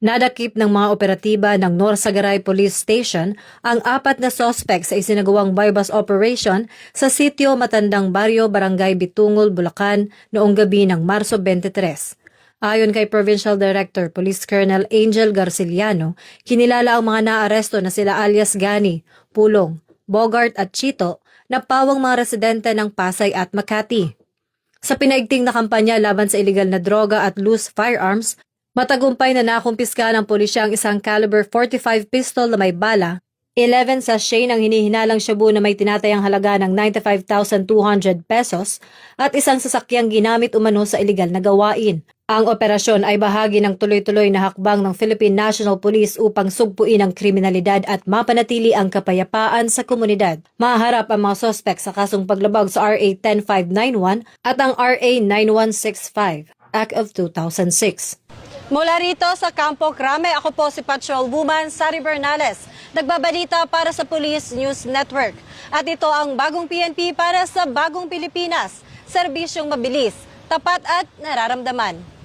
Nadakip ng mga operatiba ng Norsagaray Police Station ang 4 na suspect sa isinagawang bypass operation sa sitio Matandang Baryo, Barangay Bitungol, Bulacan noong gabi ng Marso 23. Ayon kay Provincial Director Police Colonel Angel Garciliano, kinilala ang mga naaresto na sila alias Gani, Pulong, Bogart at Chito na pawang mga residente ng Pasay at Makati. Sa pinaigting na kampanya laban sa iligal na droga at loose firearms, matagumpay na nakumpiska ng pulisya ang isang caliber .45 pistol na may bala, 11 sachet ng hinihinalang shabu na may tinatayang halaga ng 95,200 pesos at isang sasakyang ginamit umano sa iligal na gawain. Ang operasyon ay bahagi ng tuloy-tuloy na hakbang ng Philippine National Police upang sugpuin ang kriminalidad at mapanatili ang kapayapaan sa komunidad. Maharap ang mga sospek sa kasong paglabag sa RA 10591 at ang RA 9165, Act of 2006. Mula rito sa Campo Crame, ako po si Patrol Woman Sari Bernales, nagbabalita para sa Police News Network. At ito ang bagong PNP para sa bagong Pilipinas, serbisyong mabilis, tapat at nararamdaman.